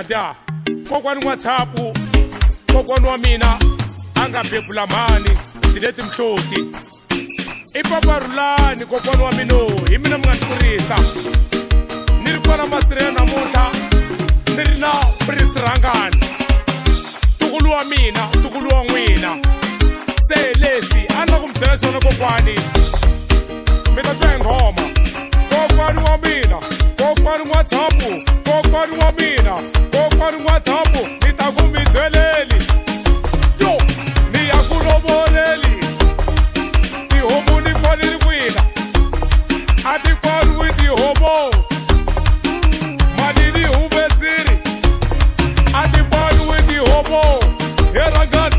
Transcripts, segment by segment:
ja. Kokwani n'wathapu, kokwani wa mina anga bebula mani dileti mhloti. Ipaparulani kokwani wa mino, hi mina mi nga tlurisa. Ni ri kona masirena namuntlha, ni ri na Prince Rhangani. Tukulu wa mina, tukulu wa n'wina. Se leswi a ni la ku mi byela swona kokwani, mi ta twa hi nghoma. Kokwani wa mina, kokwani n'wathapu, kokwani wa mina, kokwani n'wathapu, ni ta ku mi byeleli. Yo, ni ya ku lovoleli, tihomu ni fonile kwina, a ti faniwi tihomu, mali ni humesiri, a ti faniwi tihomu. Herangani,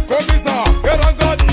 komisa, herangani.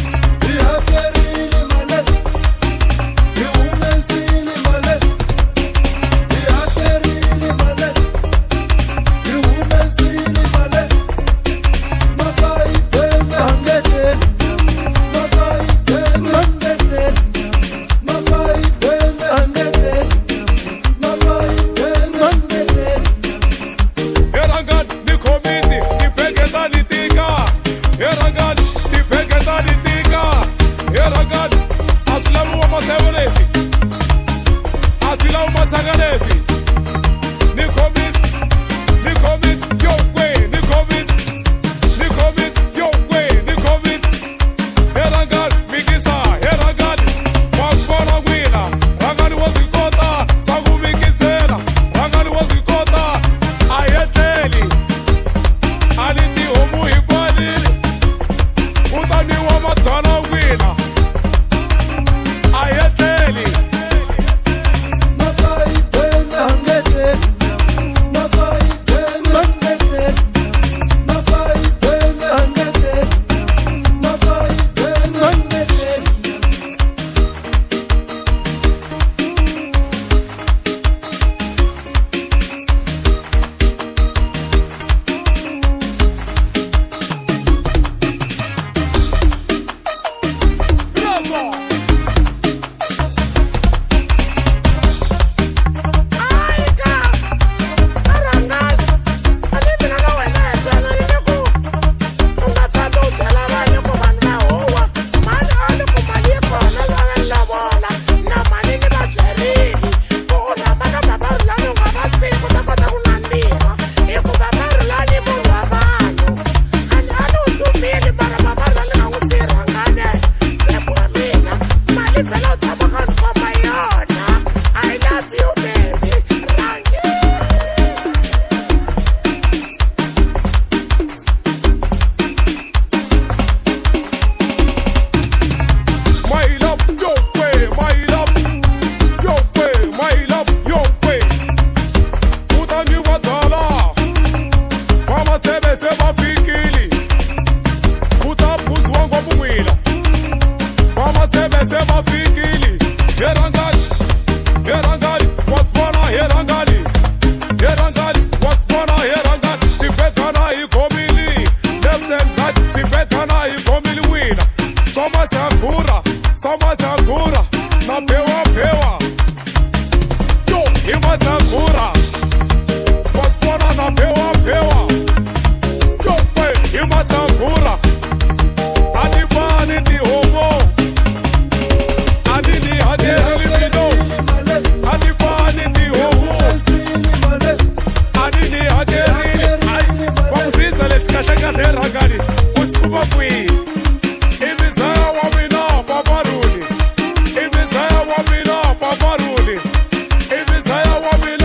Wa mina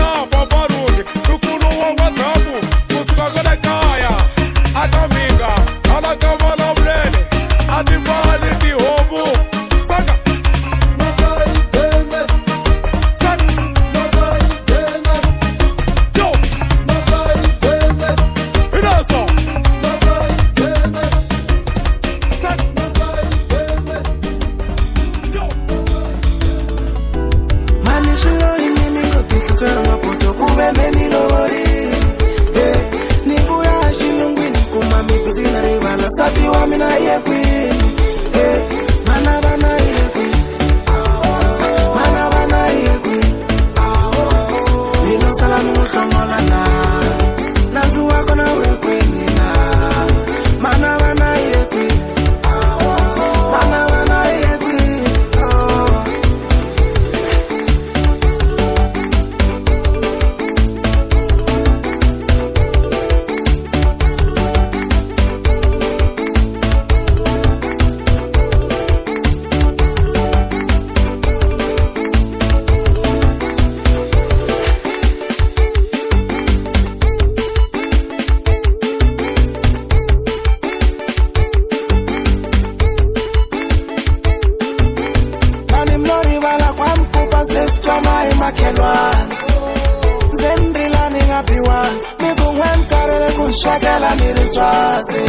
piwa mikungwen karele kunshakela mirichase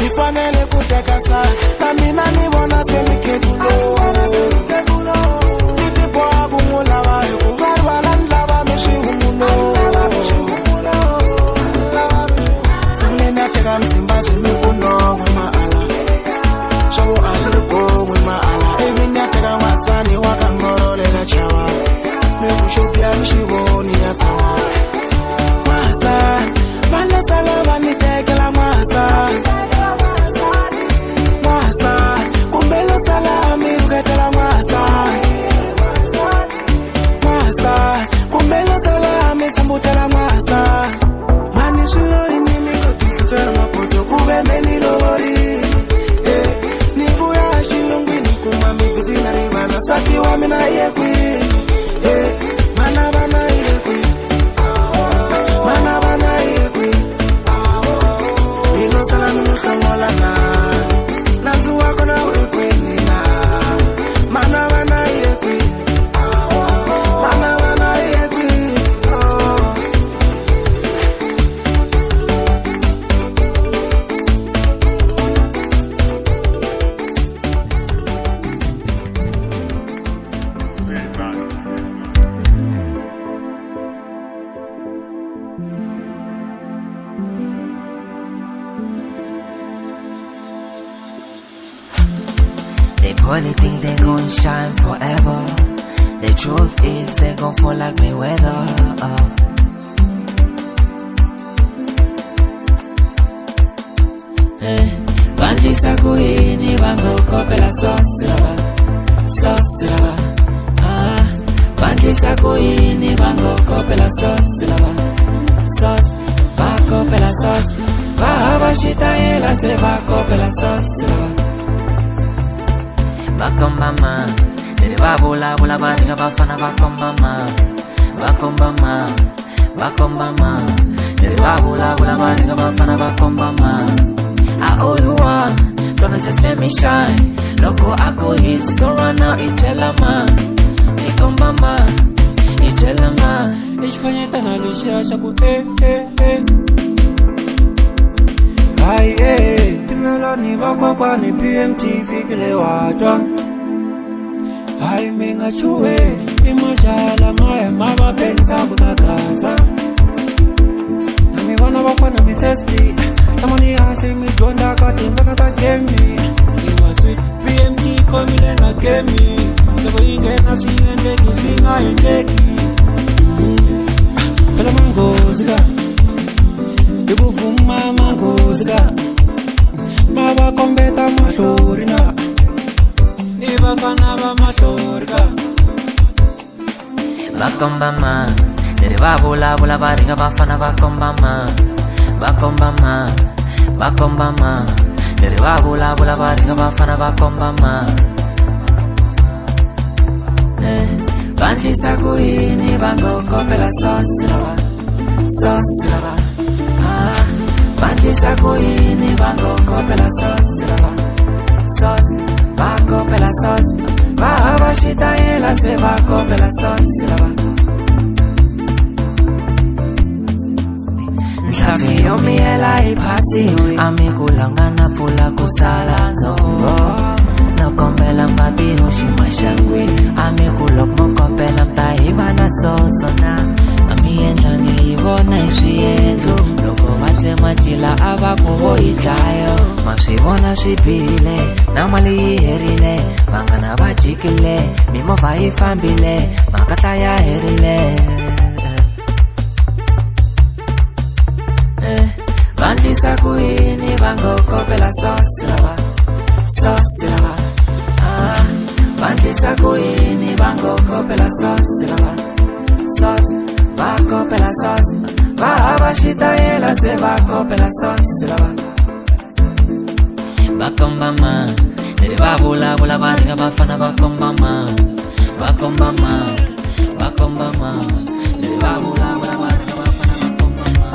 ifanele kutekasa na mina nibona semikegulo itipo abumulawa kuvarwala ndlava mishihumulo semina teka msimba semikuno maala show ashiriko maala evinya teka wasani wakangorolela chawa mekushopia mshivoni yatawa mwasa bana sala banitekela mwasa kumbelo sala miruketela mwasa kumbelo sala mitsambutela mwasa manishilo inimi kotisitwela mapoto kube menilori nibuya shilungwini kumami kuzina ribana sakiwa mina yekwi They probably think they gon' shine forever. The truth is they gon' fall like Mayweather. Bandisa kuini bango kopela sosila. Bandisa kuini bango kopela sosila. Ba kopela sos. Ba shita ela se ba kopela sosila. Bakombama, nere babula bula bariga bafana bakombama, nere babula bula bariga bafana bakombama. I owe you one, don't just let me shine. Loco ako his, don't run out, ichelama, ikombama, ichelama. Ich fanyeta na lucia shaku Ay timela ni bakwa ni PMTV kile wata Ay menga chuwe imajala maya maba pensa kutakaza Nami wana bakwa na thirsty Tamani hasi mi jonda katimba kata gemi Iwa sweet PMT komile na gemi Lebo inge na swingendeki singa yendeki Pela mango zika Ibu fuma mango zika Maba kombeta mahlorina Iba kanaba mahlorika Bakombama, nere babula bula bariga bafana bakombama, nere babula bula bariga bafana bakombama. Bandisa kuini bango kopela sosila. Bandisa kuini bango kopela sosila. Ba kopela sosila. Ba shita ela se ba kopela sosila. Nsafi yomi ela ipasi Amikulangana pula kusala nzongo Nokombela mbabi hoshi mashangwe Amikulok mokombela mtahiba na sosona Amienjange ibona ishienzo Loko batse machila abakubo itayo Masibona shipile Namali herile Mangana bachikile Mimo vaifambile Makata ya herile Bandisa kuini bango kopela sosila. Bandisa kuini bango kopela sosila. Ba kopela sosila. Ba shita ela se ba kopela sosila. Bakombama, nere babula bula bariga bafana bakombama, nere babula bula bariga bafana bakombama.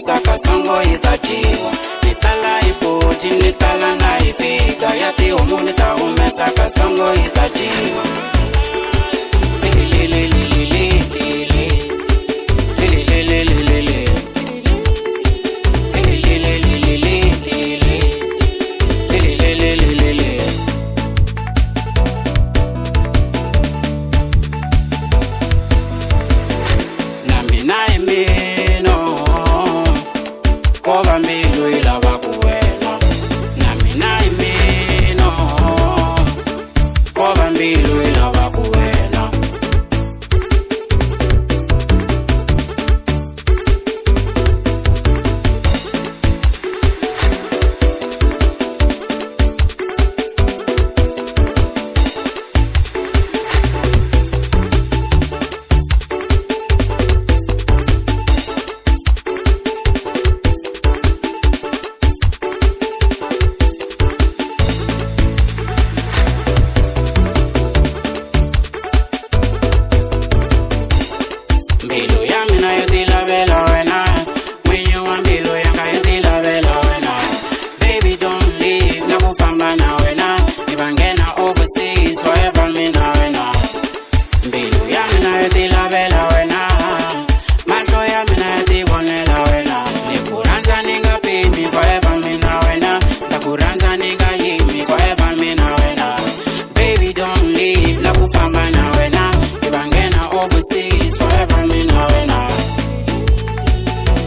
Saka songo itatiwa nitala ipoti nitala na ifika yati umunita umesaka songo itatiwa tilililililili tilililililili tilililililili tilililililili mbilu ilava kuwena. Mbilu ya mina yo tila vela wena, mwenye wa mbilu yanga yo tila vela wena. Baby don't leave, na kufamba na wena, ibangena overseas forever mina wena. Mbilu ya mina yo tila vela wena, macho ya mina yo tibonela wena. Nikuranza ninga pay me forever mina wena, takuranza ninga hit me forever mina wena. Baby don't leave, na kufamba na wena, ibangena overseas forever mina wena.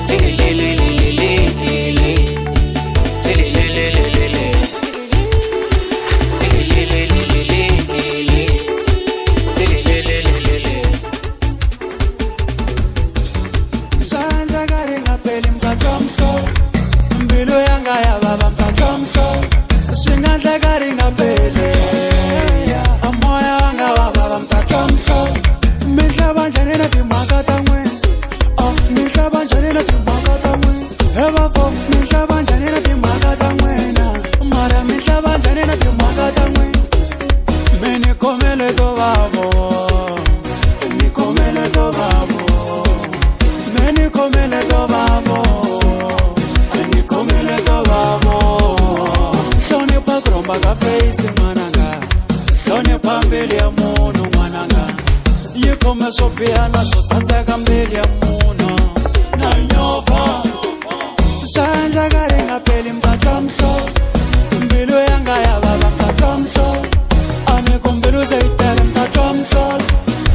Tililililililili, tilililililili, tilililililili, tilililililili. Shanda gari ngapeli mkatomso, mbilu yanga ya baba mkatomso. Shinganda gari ngapeli, amoya wanga wa baba mkatomso. Misha banjani na timaka tangwe, misha banjani na timaka tangwe. Eva fo, misha banjani na timaka tangwe na, mara misha banjani na timaka tangwe. Meni komele to babo, ni komele to babo. Meni komele to babo, ani komele to babo. Shone pa kromba ka face mananga, shone pa mbele ya mono mananga. Ye kome sopia na so sasa ka mbele ya mono na nyova. Shanja gari ngapeli mkatomso, mbilu yanga ya baba mkatomso. Ane kumbilu zaitele mkatomso,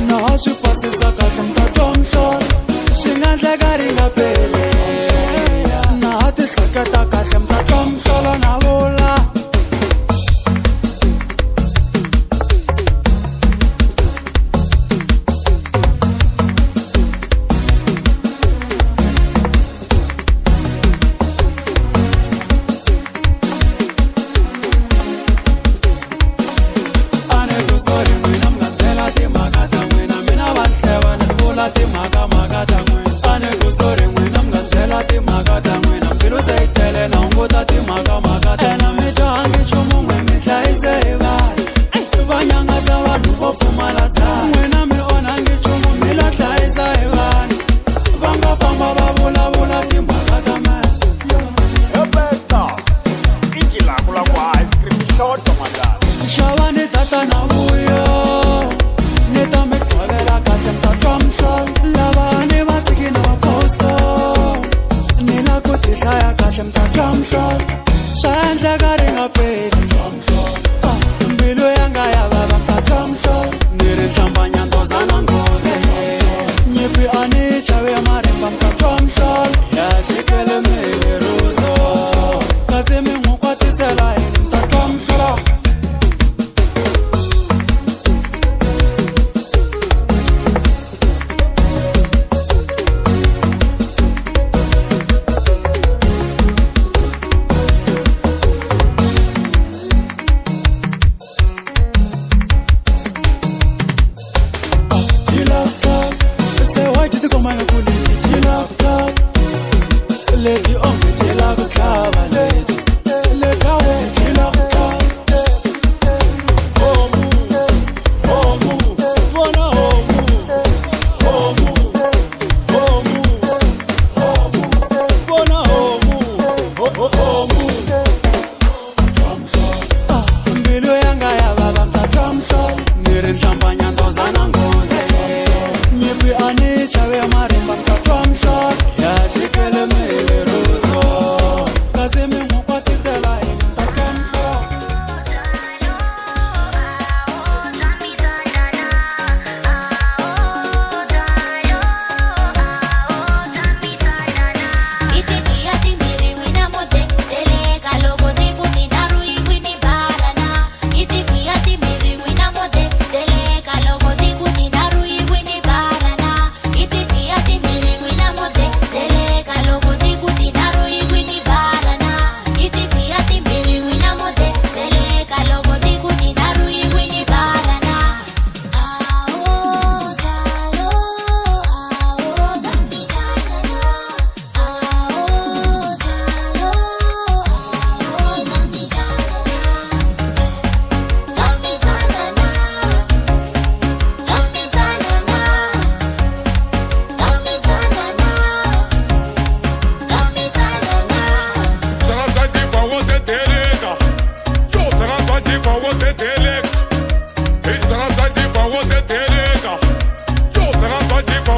na hoshi pasi sakato mkatomso. Shinganda gari ngapeli, na hati sakata kase mkatomso na vola. Ane kusori mwina mkamzela timakata mwina, mina vantleva na vola timaka makata mwina. Ane kusori mwina mkamzela timakata mwina, mbilu zaitele na unguta timaka makata. Ena mito hangi chumu mwe mitla izevali, vanyanga za vanhu vo pfumala dzana. Mwina mi onhangi chumu mila tla izevali, vanga famba va vulavula timhaka ta mali. Shava ni tata na vuyo, ni ta me tovela kahle mkatomso. Lava ni vatsiki na vaposto, ni na ku tihlaya kahle mkatomso. Shandla gari ngapeli, mbilu yanga ya baba mkatomso. Ni ri hlambanya ndozana ngoze, nyipi ani chave marimba mkatomso. Ya shikele mele ruzo, kasi mi ngukwatisela hili mkatomso. Lady on the tail of a cover, lady. Let go of the tail of a cover. Oh, move, oh, move, wanna oh, move, oh, move, oh, move, oh, move, wanna oh, move, oh, move. Mbilu yanga ya baba mta tromso, niri champagne ndozana ngoze. Nyipi ani chave marimba mta tromso, ya shikele mele ruzo. Kazi mi mukwatisela mta tromso. Iti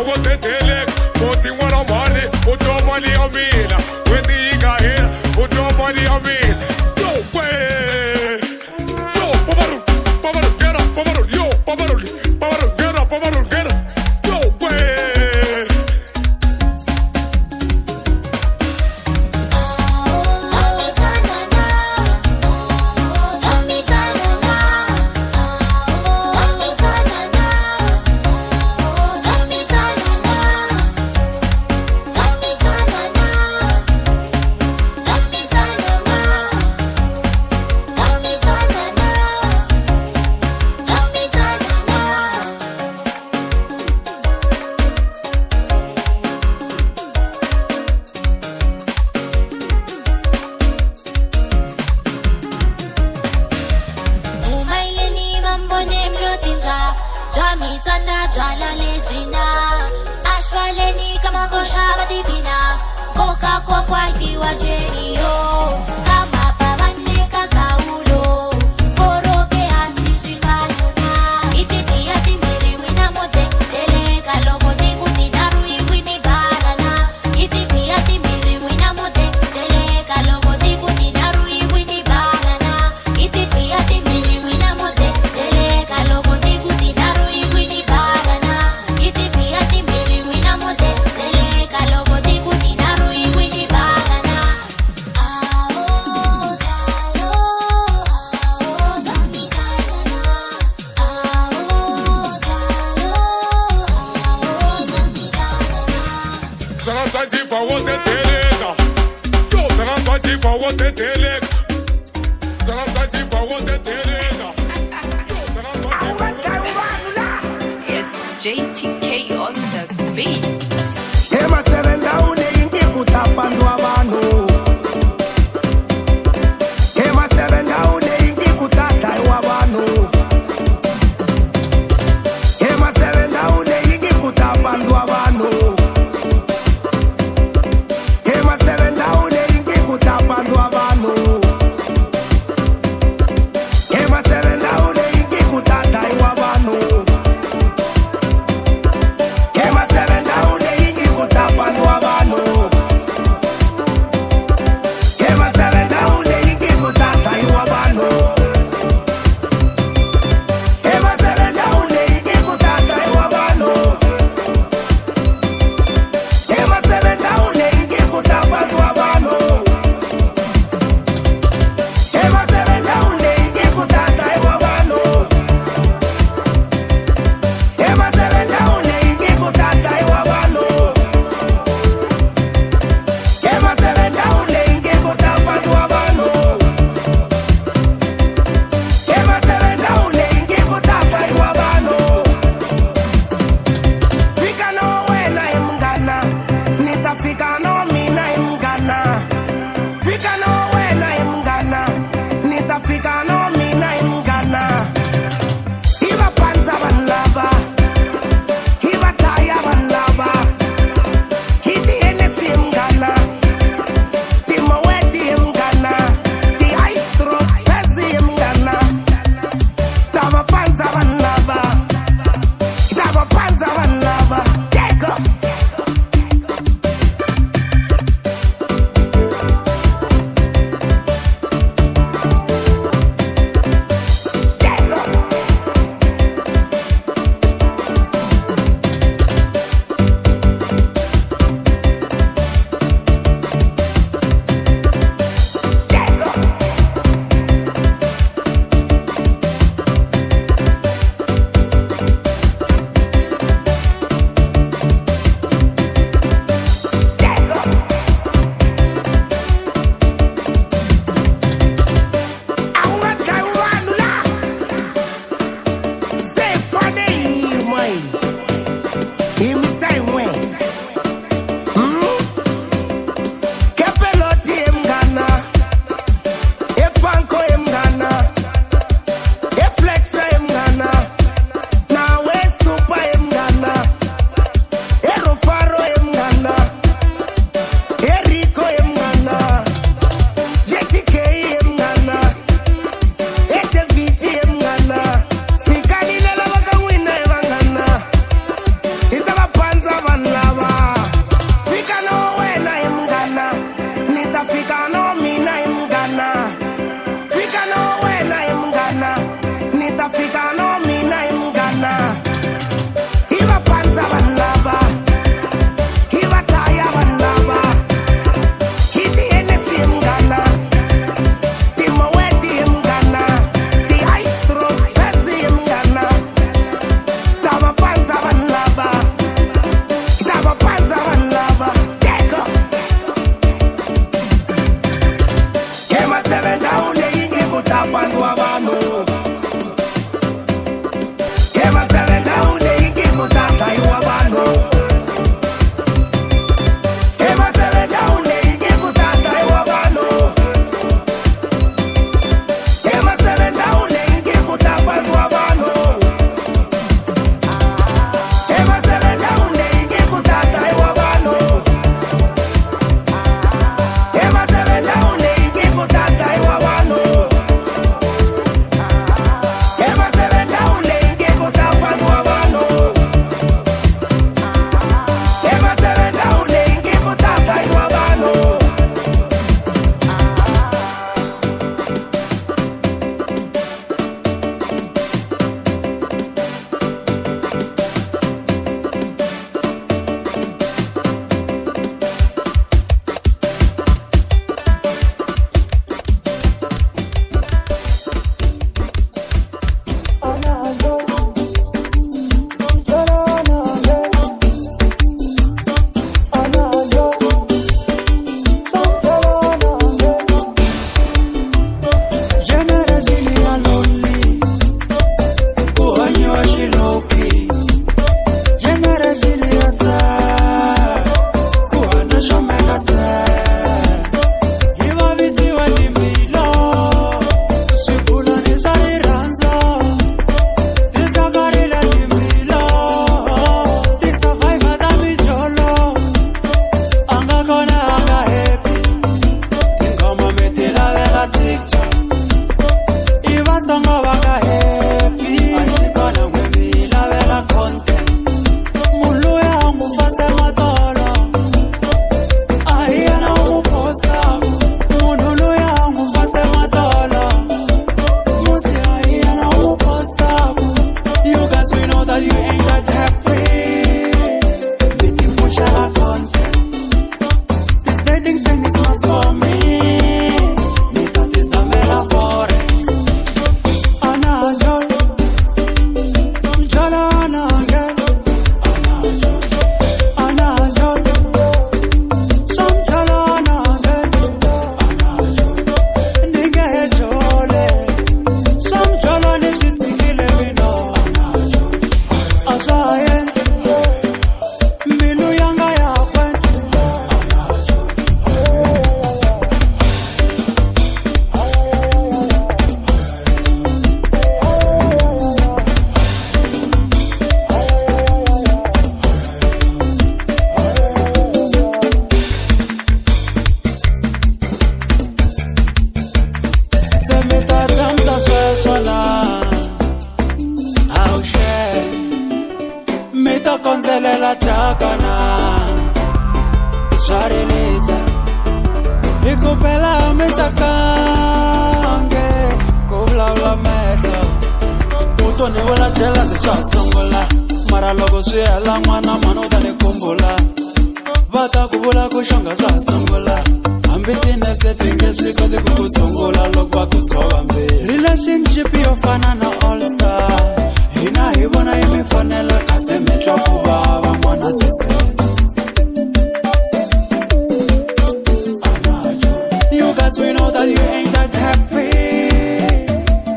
what they delek. Put in one of money, put your money on me. When the got here, put your money on me. Yo, way. Yo, Pavaru, Pavaru, get up, Pavaru, yo, Pavaru, Pavaru, get up, Pavaru, get up. Yo, way. It's JTK on the beat. that you ain't that happy. Beautiful shall I content. This dating thing is not for me. That is a metaphor. Anna Jol, Jola Anna Jol, Anna Jol, some Jola Anna Jol, Nige Jole, some Jola Nishitsikile Vino, Asayen, Milu Yanga Yakwent. Konzelela chakana Sharinisa Ikupela misakange Kubla la mesa Utone wala chela se chasongola Mara logo suela mwana manuda ni kumbula Vata kubula kushonga chasongola Ambiti nese tinge shiko di kukutsongola Lokwa kutsoga mbe Relationship yofana na all star Ina hibona imifanela kase metra kubaba mwana sese You guys we know that you ain't that happy.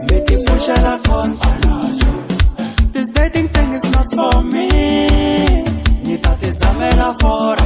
Make it push a la con. This dating thing is not for me. Ni that is a metaphor.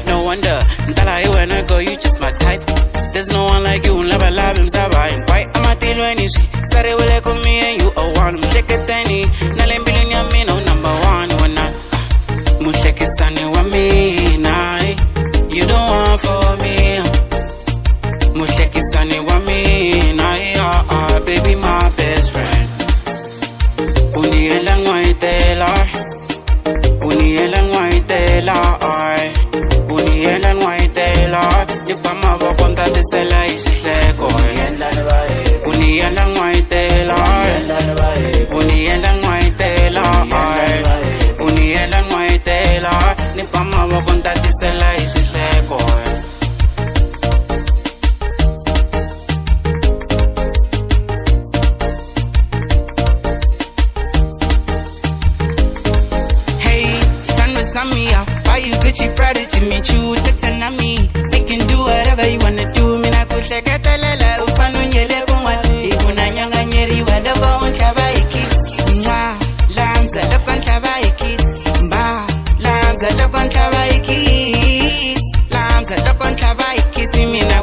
No wonder, Ndala, when I go, you just my type. There's no one like you, love him, Zabayan. Why am I dealing when you see? Sorry, will I come me and you are one. Shake it, Danny. Nalim billion, ya me no number one. When I Mushake is sunny, wa me, nah. You don't want for me. Mushake is sunny, wa me, nah. Baby, my best friend. Uni elang white tailor. Uni elang white tailor. Uni elang white tailor. Ni pama ba konta de sela ishleko. Uni elang white tailor. Uni elang white tailor. Uni elang white tailor. Ni pama ba konta de sela ishleko. Why you Gucci Friday to me, true to me. We can do whatever you wanna do. Me na kusheka talela, ufanu nyele kumwati. Ikuna nyanga nyeri wada ba unkaba ikis. Mwa, lamza lokon kaba ikis. Mba, lamza lokon kaba ikis. Lamza lokon kaba ikis. Me na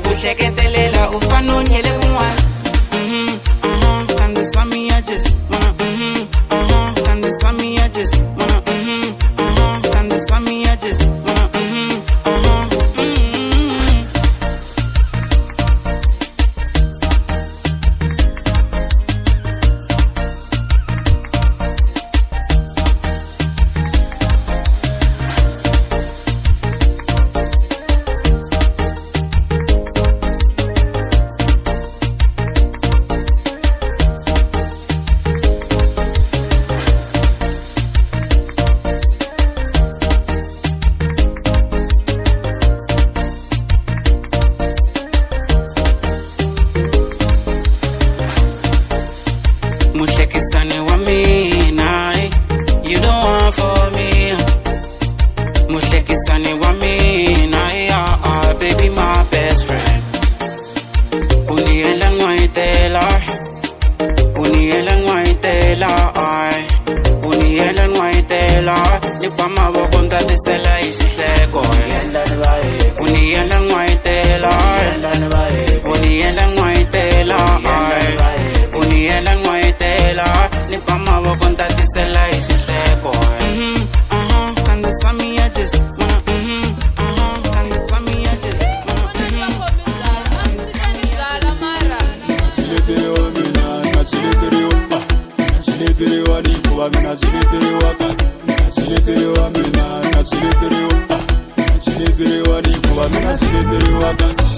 kasi.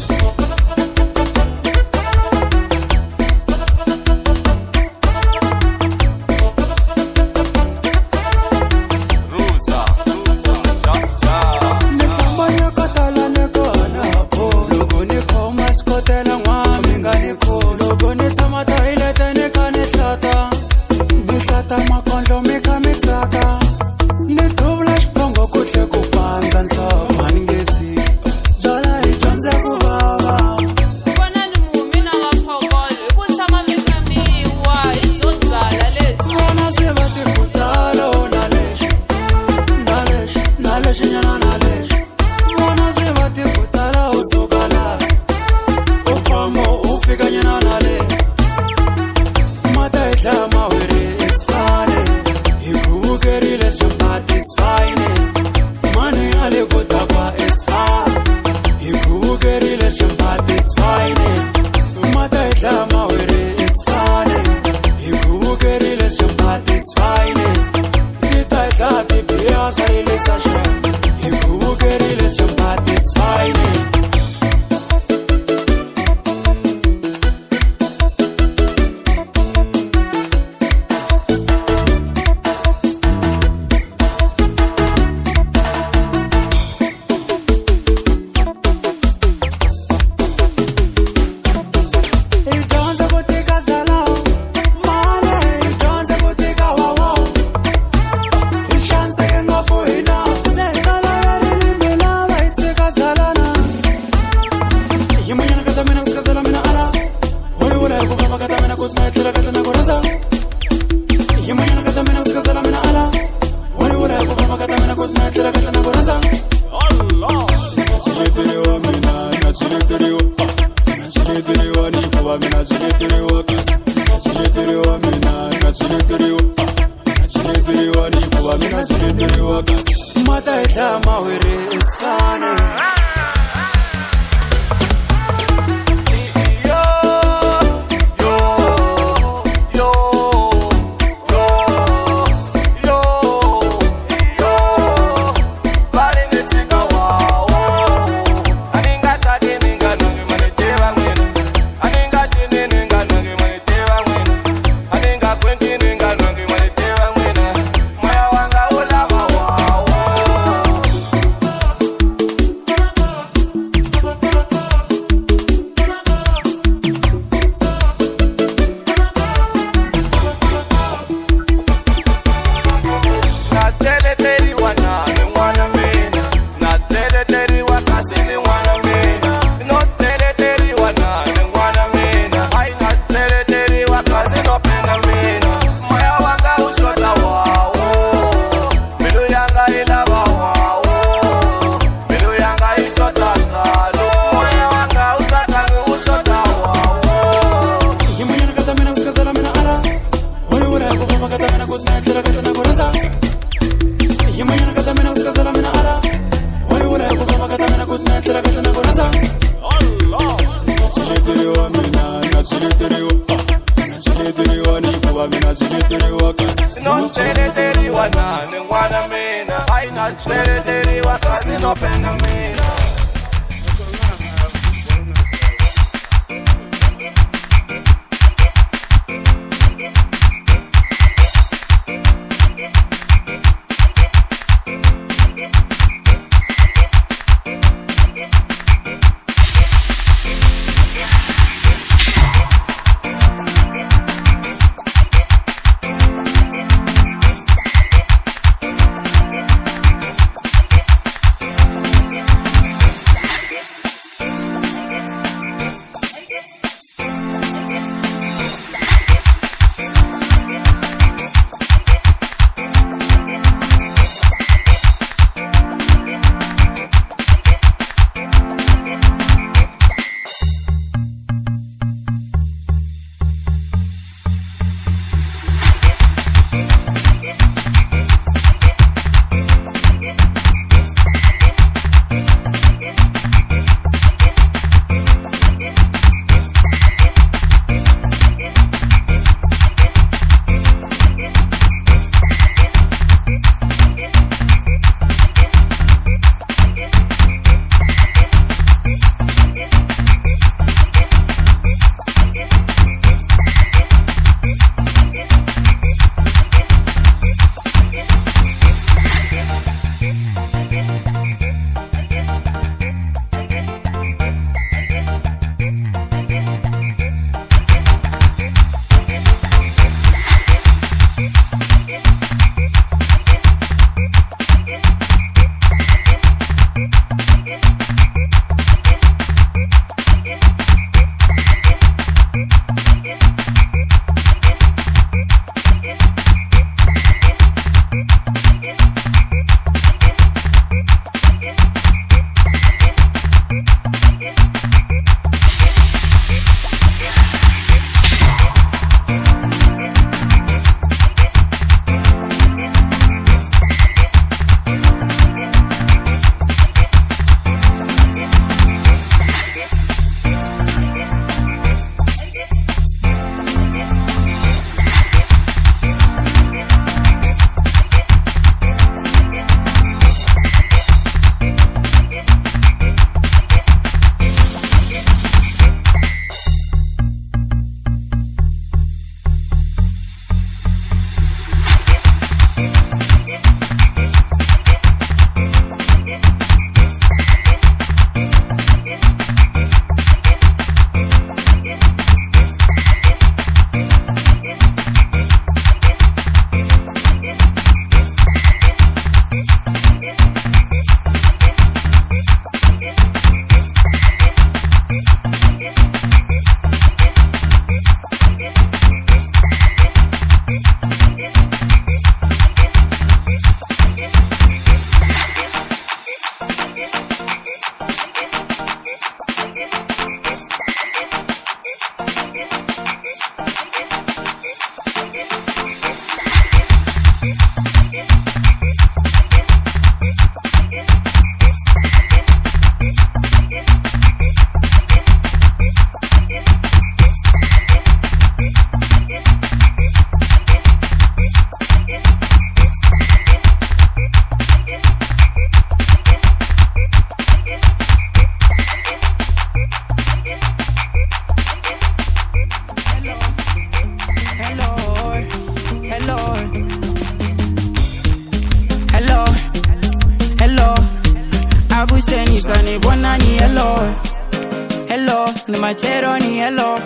ni machero ni hello.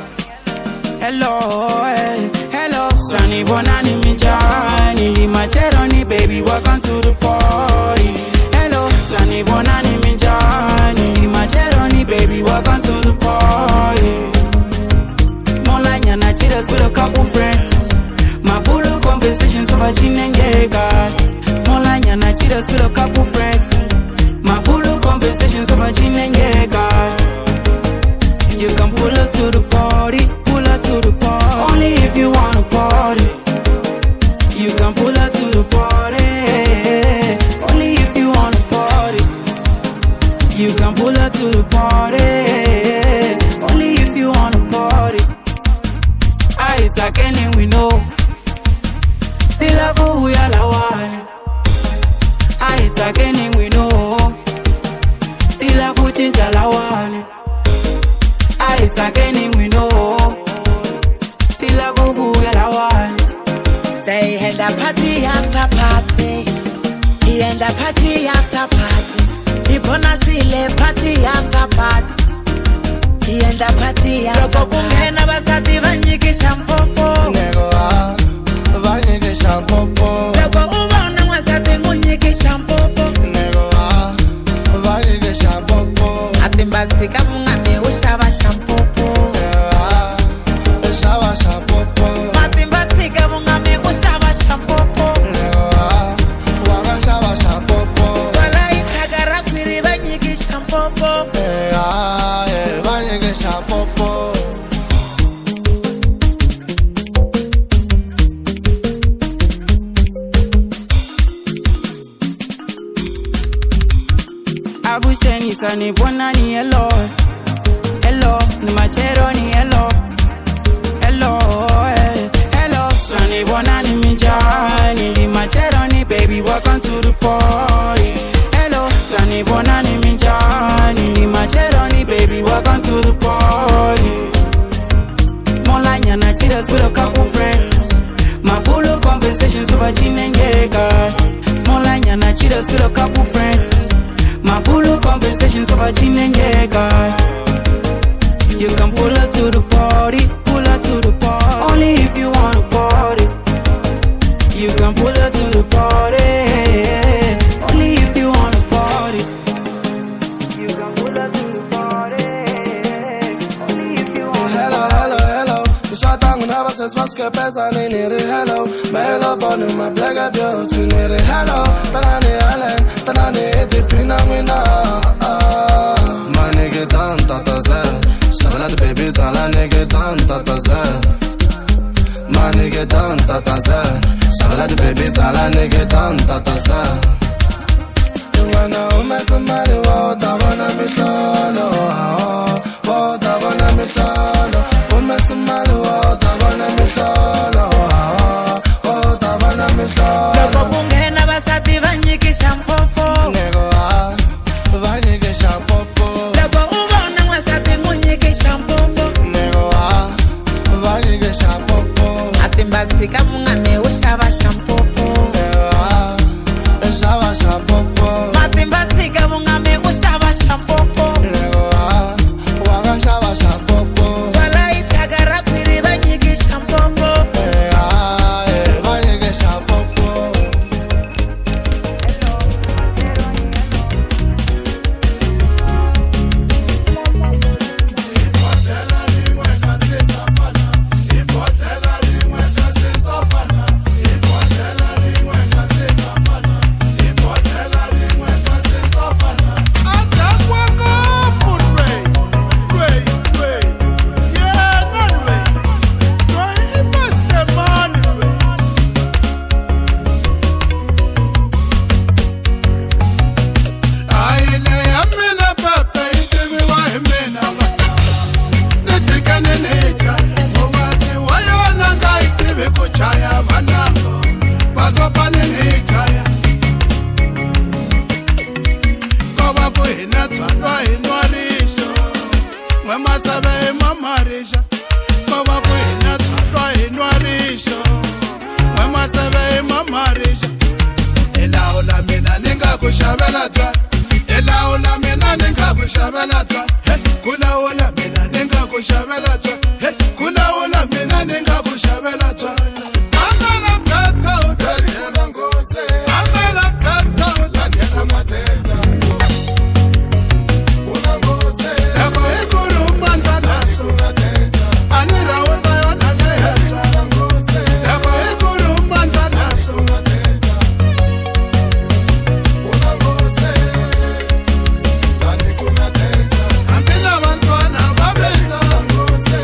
Hello, hello. Sunny bonani mijani, ni machero ni baby, welcome to the party. Hello, sunny bonani mijani, ni machero ni baby, welcome to the party. Small line and I cheaters with a couple friends. My bulu conversations over gin and Jaeger. Small line and I cheaters with a couple friends. My bulu conversations over gin and Jaeger. You can pull up to the party, pull up to the party. Only if you wanna party. You can pull up to the party. Only if you wanna party. You can pull up to the party. Only if you wanna party. I talk any we know. Tila go ya la one. I talk any we know. Tila go chinja la one. It's again we know. Till I go get a one. They had a party after party. He had a party after party. He gonna see a party after party. He had a party after party. Kena basati vanyiki shampopo. Nego vanyiki shampopo. Lego uwana wasati munyiki shampopo. Nego vanyiki shampopo. Atimbasi kabungame ushaba shampopo. Abusheni sani bona ni hello. Hello, ni machero ni hello. Hello, hello. Sani bona ni mijani, ni machero ni baby, welcome to the party. Hello, sani bona ni mijani, ni machero ni baby, welcome to the party. Small line and I cheaters with a couple friends. My bulu conversations over gin and Jaeger. Small line and I cheaters with a couple friends. My bulu conversations over gin and Jaeger. You can pull up to the party, pull up to the party. Only if you wanna party. You can pull up to the party. Only if you wanna party. You can pull up to the party. Only if you wanna Hello, hello, hello. Nishatangu never says what's que pesa ni niri hello. My love on my black up yo to niri hello. Tanani Allen, tanani edi pina wina. My nigga down tata zen. Sabla the baby zala nigga down tata zen. My nigga down tata zen. Sabla the baby zala nigga down tata zen. You wanna somebody wanna me solo. Wanna me solo. Somebody wanna me solo. Wanna me solo. Loko kungena basati vanyiki shampopo. Nego vanyiki shampopo. Loko ubona wasati munyiki shampopo. Nego vanyiki shampopo. Atimbasi kabungame ushaba shampopo. Ushaba shampopo. Atimbasi kabungame ushaba shampopo. Nego wakashaba shampopo. Wala itagara kwiri vanyiki shampopo. Vanyiki shampopo. Elaula mina ninga kushabela twa, kula wala mina ninga ku xavela tona hey kulawula mina ni nga ku xavela tona ambala kata u ta dyela ngose ambala kata u ta dyela matenda una ngose loko hi ku rumba ndana swa tenda ani rawona yona le heta ngose loko hi ku rumba ndana swa tenda una ngose ndani kuna tenda ambina bantwana babela ngose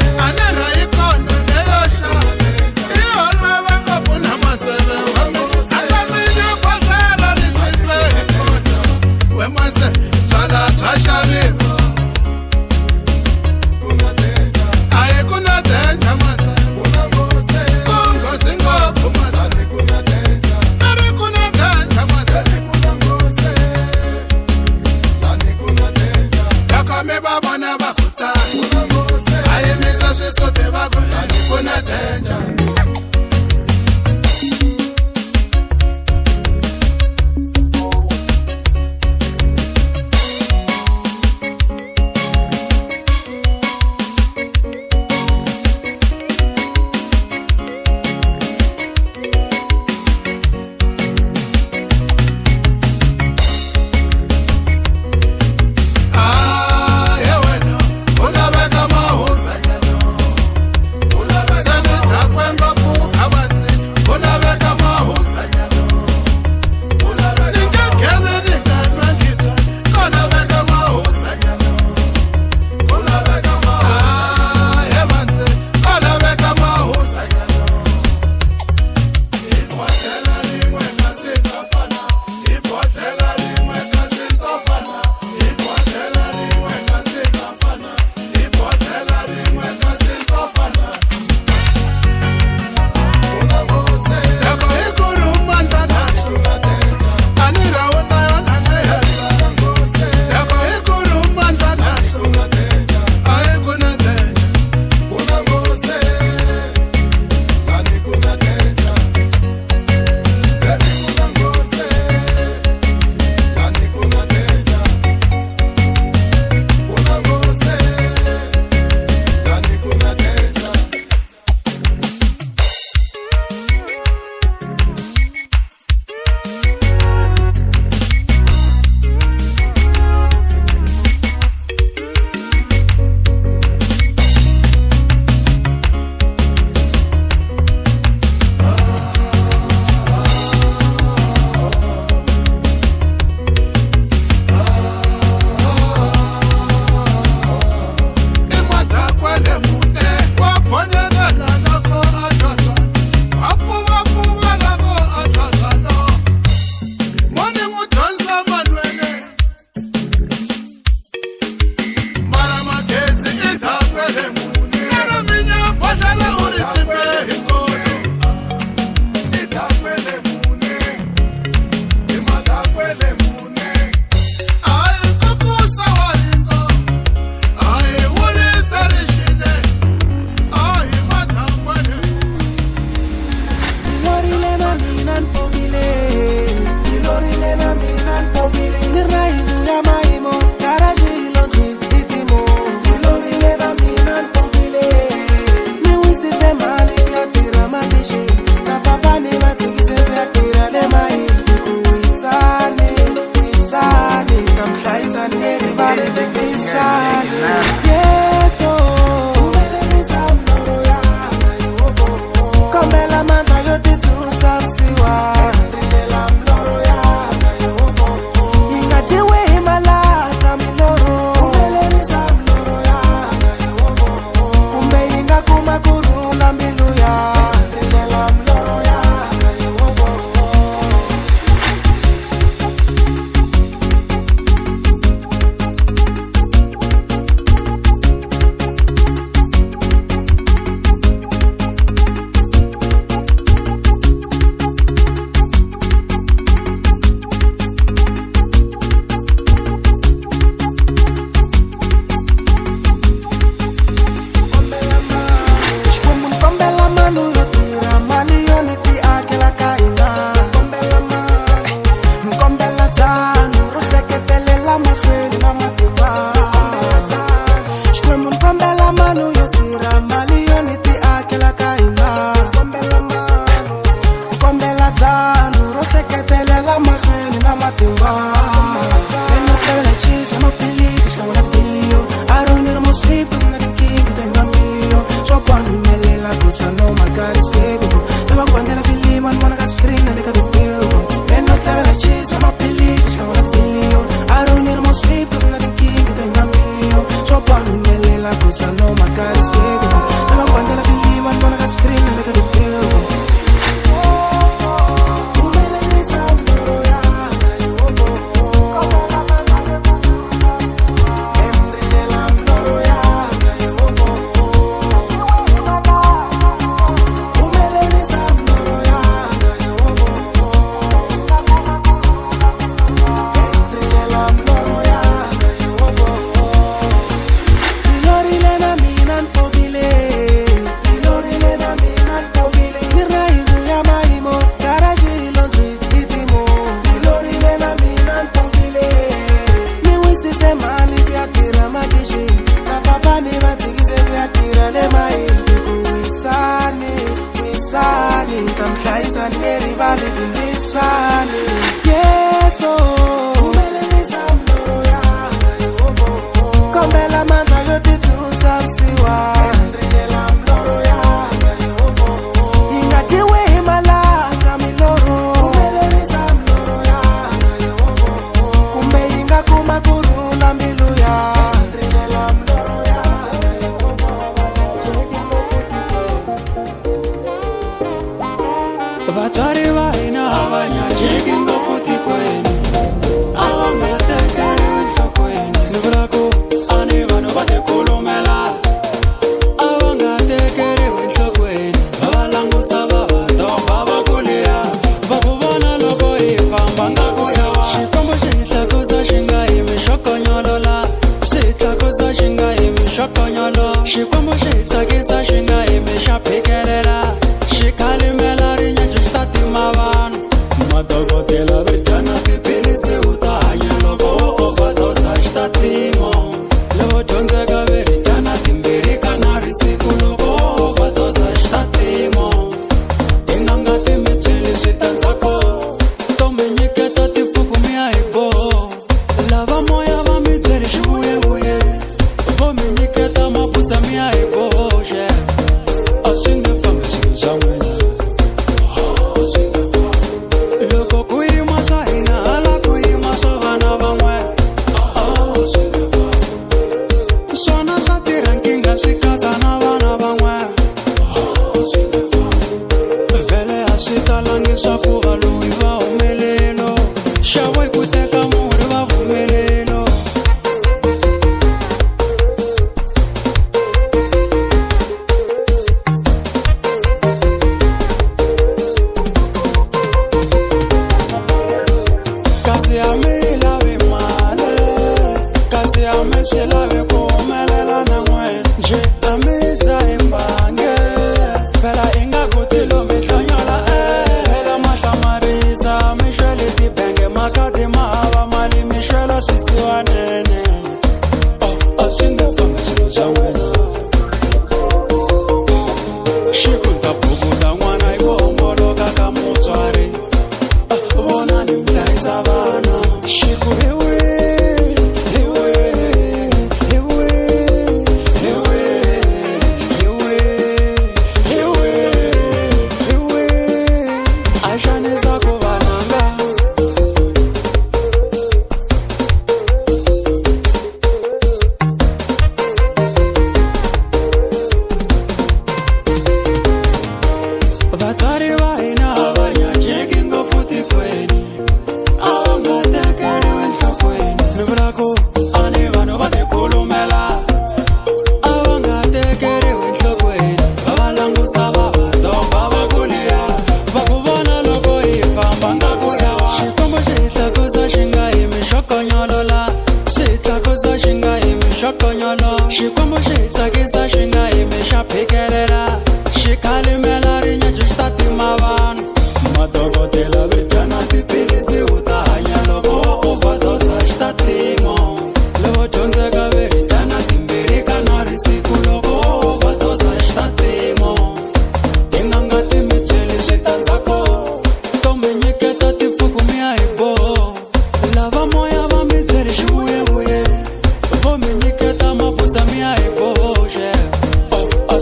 know my God is bigger. Never want to be him, I'm gonna scream and look at the pills.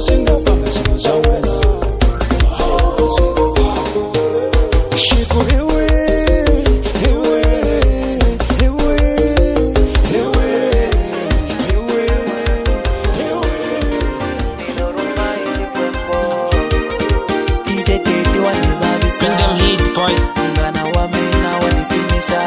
Sing the boy mngana wa mina wanifinisha.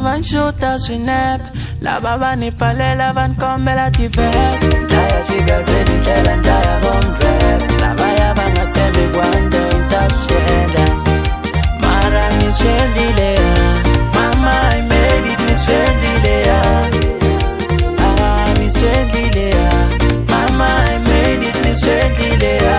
Vanshuta swinep lava vanipalela vankombela tivest ndlaya xigazeni ndlela ndlaya home rap lavaya va nga tshembi kwande ta swiendla mara ni swendlile mama I made it ni swendlile ni swendlile mama I made it ni swendlile.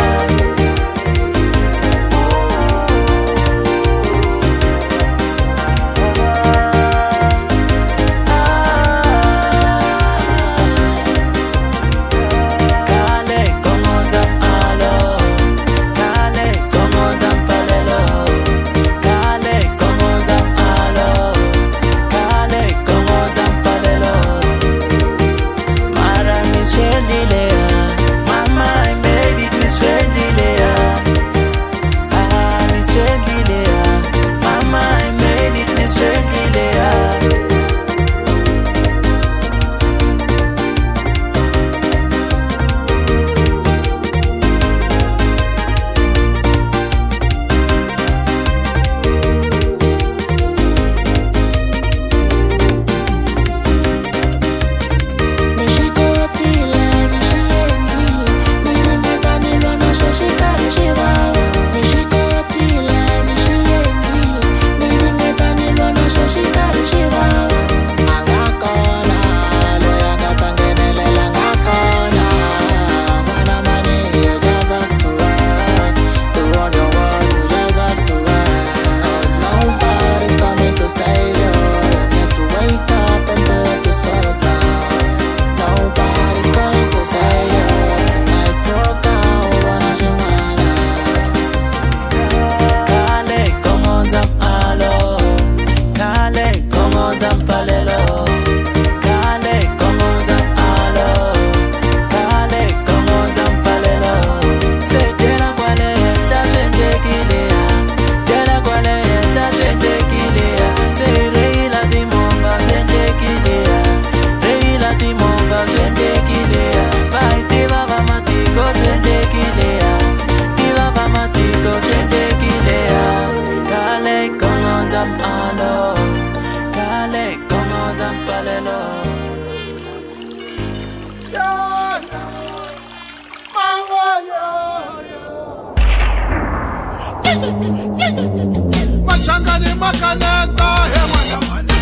Machangani makaneta he mwana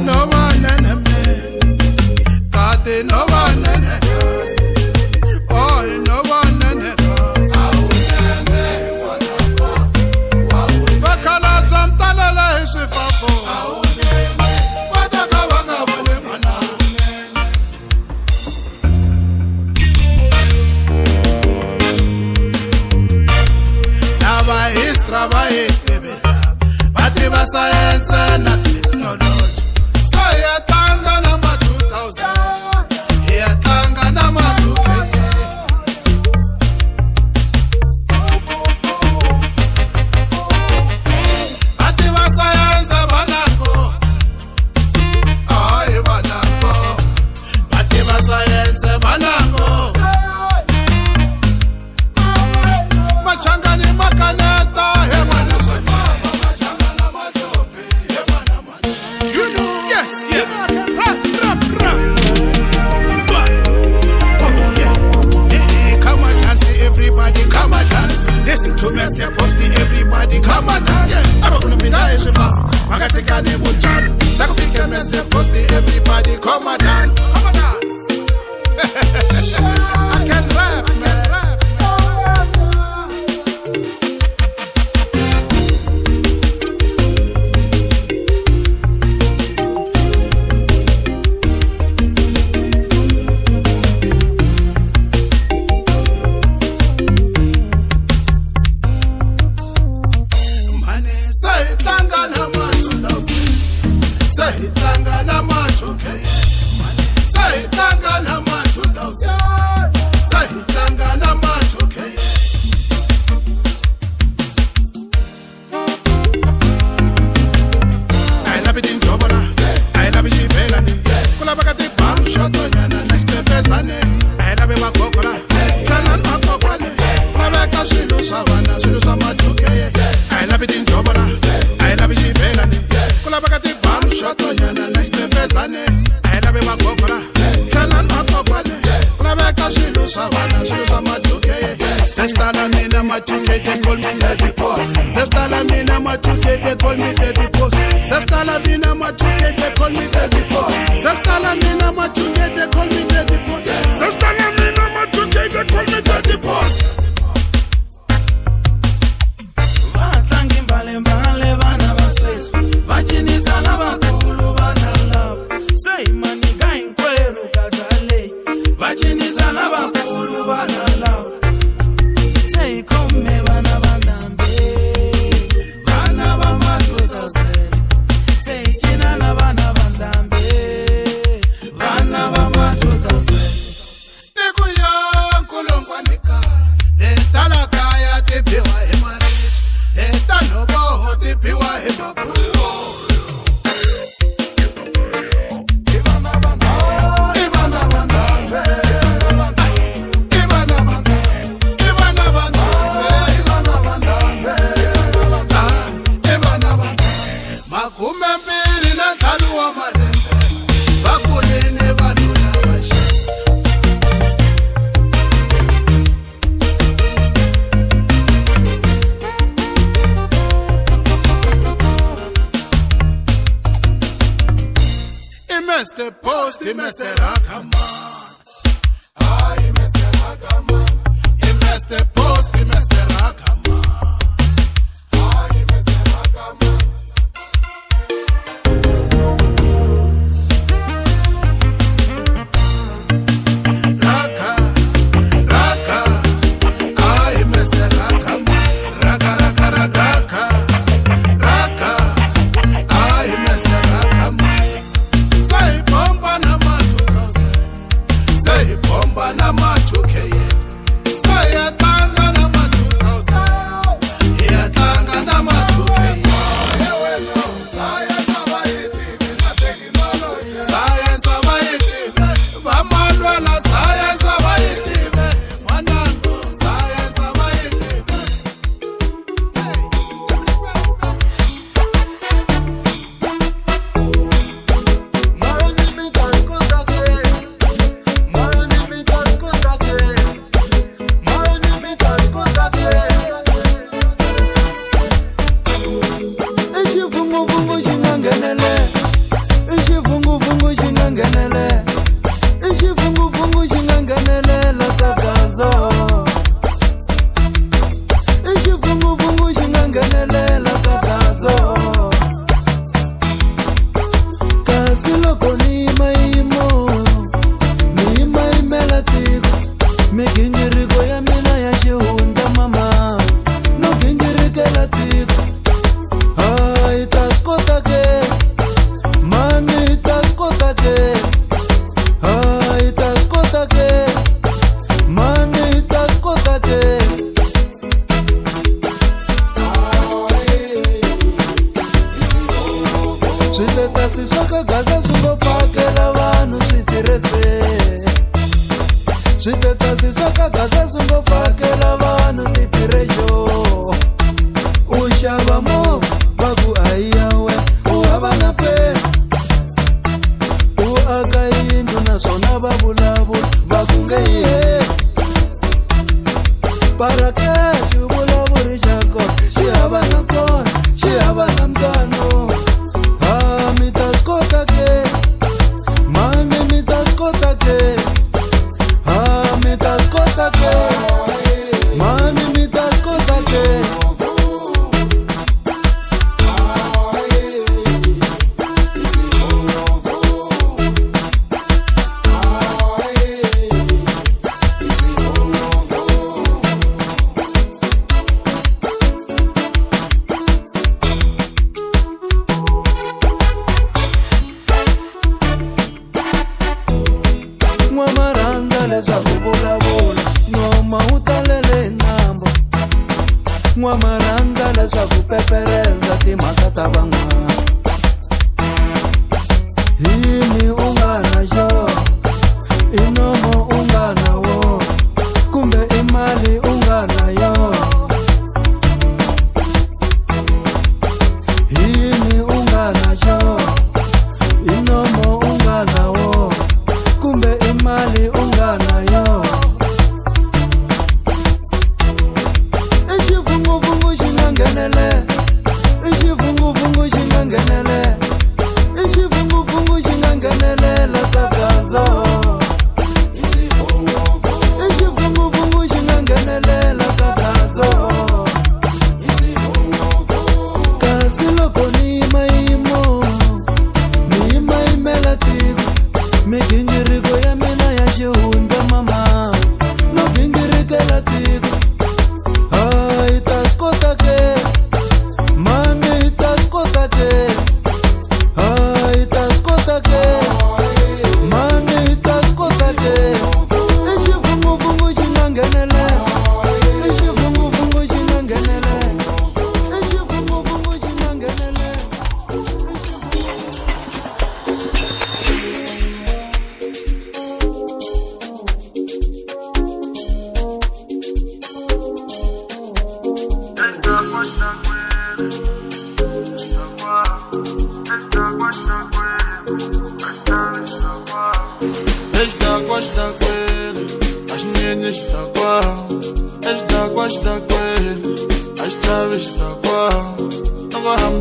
no one enemy kate no one enemy oh no one enemy bakala zamtalala isifafo science and technology. So ya tanga number 2000. Ya tanga number 2K. Ativa science banako. Ay banako. kulabaka ti bam shoto nyana next pesane ela be makopala kana makopale kulabaka shilu savana shilu samachuke sesta la mina machuke they call me baby boss sesta la mina machuke they call me baby boss sesta la mina machuke they call me baby boss sesta la mina machuke they call me baby boss sesta la mina machuke they call me baby boss. Vatlangi mbale mbale vana vaswesi vachinisa lavakulu vana lava sei maniga hinkwerhu kazale vachinisa lavakulu vana lava sei khome vana va ndhambe vana va ma-2000 sei cina na vana va ndhambe vana va ma-2000 tiko ya nkulongwane kaya letala kaya tibiwa hi marito leta noboho tibiwa hi mabulo Mr. Posty, Mr. Rakaman. Ay, Mr. Rakaman. Mr. Posty, Mr. Rakaman. Ay, Mr. Rakaman. Raka, Raka. Ay, Mr. Rakaman. Raka, Raka, Raka. Raka. Ay, Mr. Rakaman. Say bomba na ma-2000 say bomba na ma-2K say yatanga na ma-2000 yatanga na ma-2K science abayitime vamalwela science abayitime mwanangu science abayitime Switetasi swa gaza swi ngo fakela vanhu switirese switetasi swa gaza swi ngo fakela vanhu tipirejo u xava movha va ku a hi ya we u hava na peni u aka yindlu naswona va vulavula va ku nge hi heli parake xi vulavuri xa kona xi hava na kona xi hava na mbyano N'wamaranda leswaku pepereza timhaka ta van'wana yini u nga na xo i nomo u nga na wo kumbe i mali u nga na yo yini u nga na xo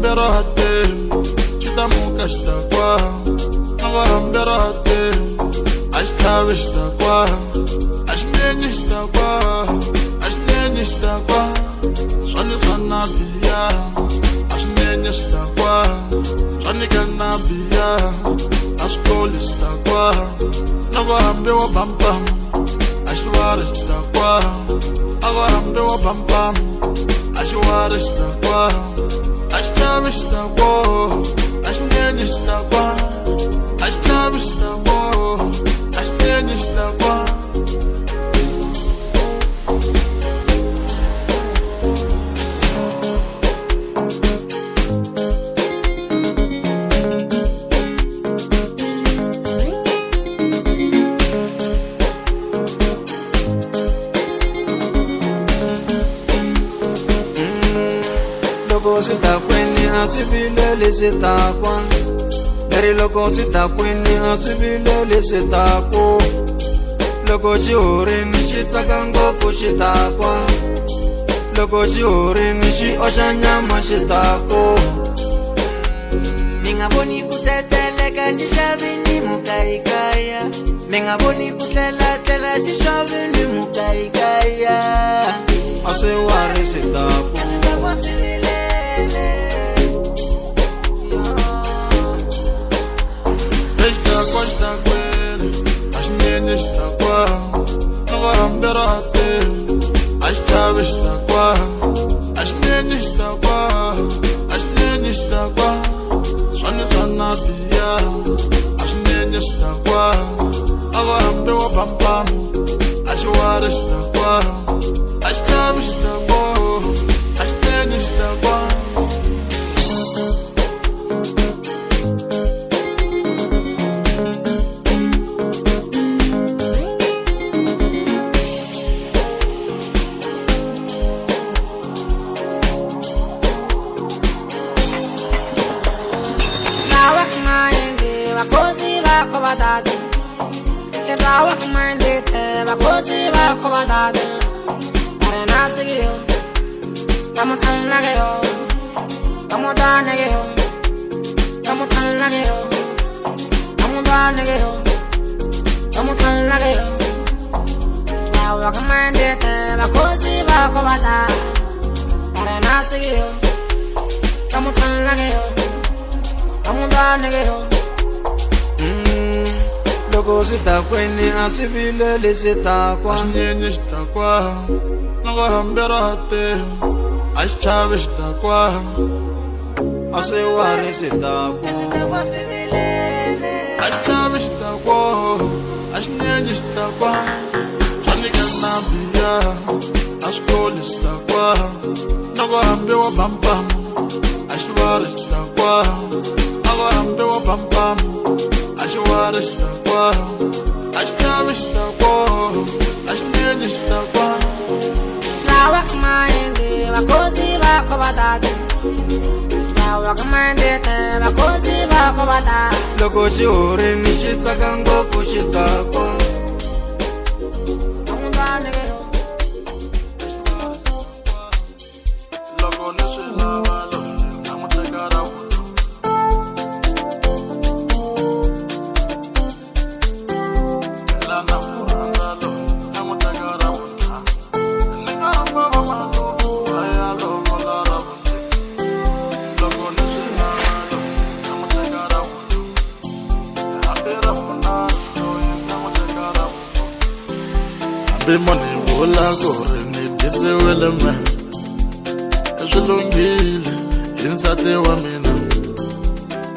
hambera hate chita muka shita kwa nago hambera hate ashtawe shita kwa ashneni shita kwa ashneni shita kwa shani sana biya ashneni shita kwa shani kana biya askoli shita kwa nago hambewa bam bam ashwara shita kwa nago hambewa bam bam ashwara shita kwa ashtawe shita kwa ashneni shita kwa ashtawe shita kwa ashneni shita kwa Loko sita kweni asibilele sitakwa Dari loko sita kweni asibilele sitakwa Loko shihorini shitsaka ngopfu shitakwa Loko shihorini shi osha nyama shitakwa Minga boni kuteteleka shishavini mukaikaya Minga boni kutela shishavini mukaikaya Asewari sitakwa Shita kwele, ashneni shita kwa nago hambera hate ashtawe shita kwa ashneni shita kwa ashneni shita kwa shani sana biya ashneni shita kwa nago hambewa bam bam ashwara shita kwa ashtawe shita kwa ashneni shita kwa Loko sita kweni asibilele sitakwa ashneni shita kwa nago hambera hate ashtawe shita kwa Asewari sitakwa ashtawe shita kwa ashneni shita kwa shani kana biya askoli shita kwa nago hambewa bam bam ashwara shita kwa nago hambewa bam bam ashwara shita kwa ashtawe shita kwa ashneni shita kwa Loko shihorini shitsaka ngopfu shitakwa loko ni swi lava loyi na n'wi tekela vulo phela na n'wi rhandza loyi na n'wi tekela vuntshwa ni nga hamba va malume va ya lovola ra vusiku loko ni swi lava loyi na n'wi tekela vulo hambi ra vunharhu loyi na n'wi tekela vulo hambi munhu hi vula ku ri ni dyisiwile me swilunghile hi nsati wa mina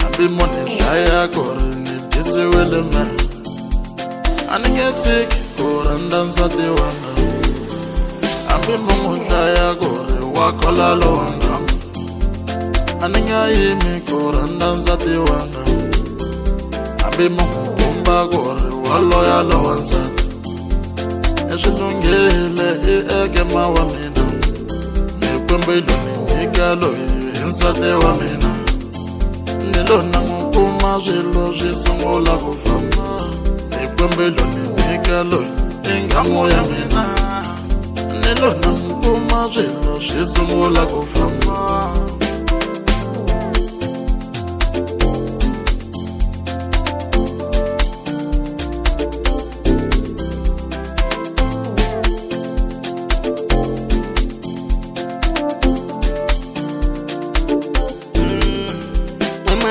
hambi munhu hi hlaya ku ri ni dyisiwile me a ni nge tshiki ku rhandza nsati wanga hambi munhu hlaya ku ri wa khola lowanga a ni nga yimi ku rhandza nsati wanga hambi munhu kumba ku ri wa loya lowa nsati i swilunghile i ekema wa mina Kwembelo ni nyika loyi hi nsati wa mina ni lona n'wi kuma swilo swi sungula ku famba hi kwembelo ni nyika loyi i nghamu ya mina ni lona n'wi kuma swilo swi sungula ku famba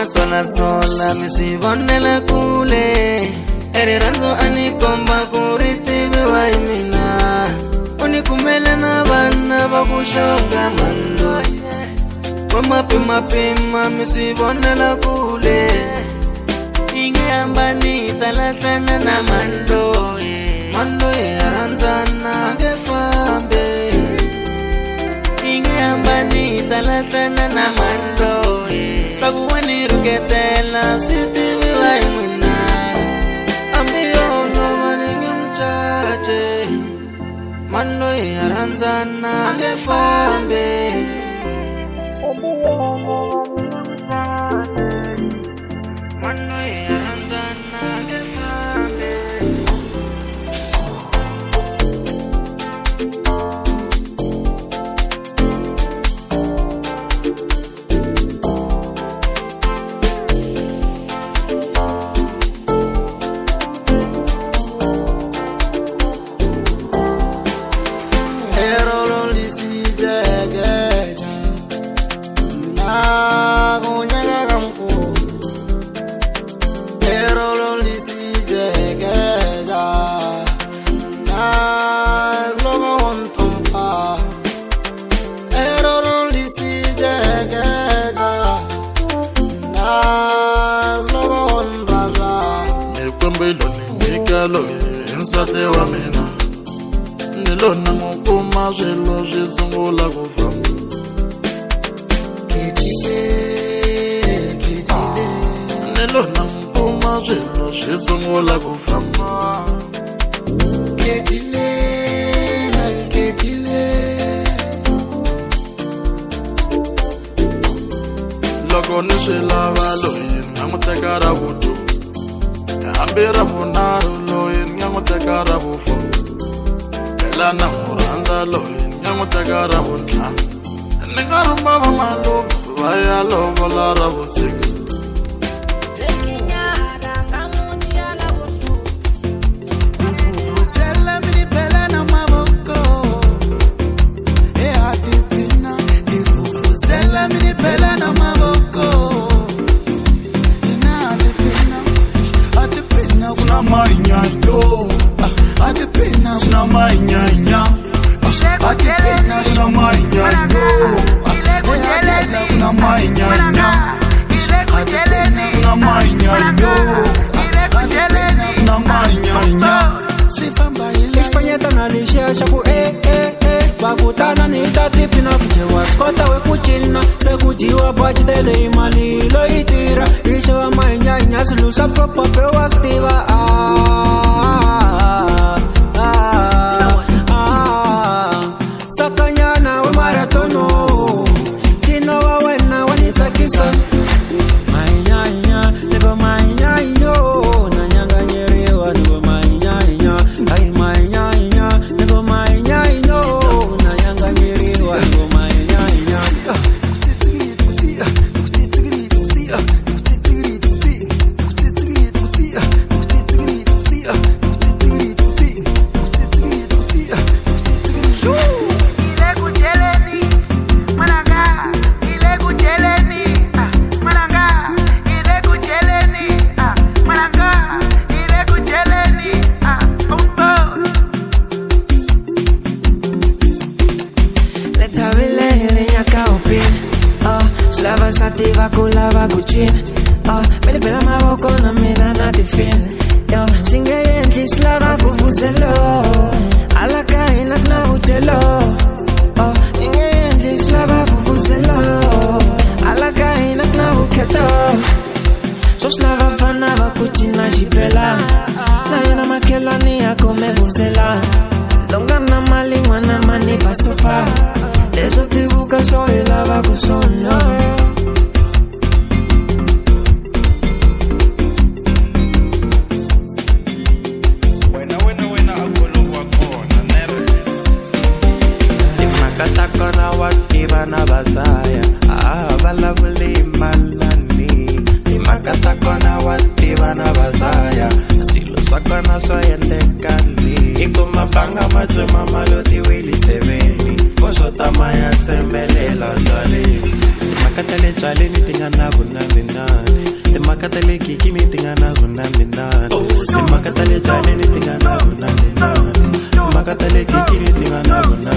sola mi swi vonela kule rirhandzu a ni komba ku ri tiviwa hi mina u ni kumele na vana va ku xonga mando wa mapimapima mi swi vonela kule yi nge hambani talatlana na mando ya rhandzana nge fambe yi nge hambani talatlana na mando saku wa ni ruketela swi tiviwa hi mina ambiyono vani nge muchache mando ya rhandzana nge fambe nsati wa mina ni lona ngukuma swilo swi sungula ku famba ni lona ngukuma swilo swi sungula ku famba loko ni swi lava loyi na n'wi teka ra vutu hambi ra vunharhu loyi ni nga n'wi teka ra vufu phela na n'wi rhandza loyi ni nga n'wi teka ra vuntlhanu ni nga rhumba va malume va ya lovola ra vu6 vakutana ni tatipina fuchewa skota wekuchina sekujiwa bachitele imali loitira ishewa mainyainya silusa propope wastiva sakanyana we maratono kino wawena wanisakisa mainyainya lebo mainyainyo nanyanga nyerewa lebo mainyainya ai mainyainya lebo mainyainyo nanyanga nyerewa lebo mainyainya sativa kulava kuchina mele pela mavoko na mina na tifina yo singayendli slava vuvuzelo alakaina na utelo ingayendli slava vuvuzelo alakaina na uketo so slava fana va kuchina jipela na yana makelani yako mevuzela dongana mali wana mani pasofa leso tibuka so elava kusono na bazaya balavuli malani imakata kona wati bana bazaya asilo sakana soyendekani ikumapanga matsema maloti wili seveni koshota maya tembelela jali imakatele vunandinani emakatale kiki mitingana vunandinani emakatale jale nitingana vunandinani emakatale kiki mitingana vunandinani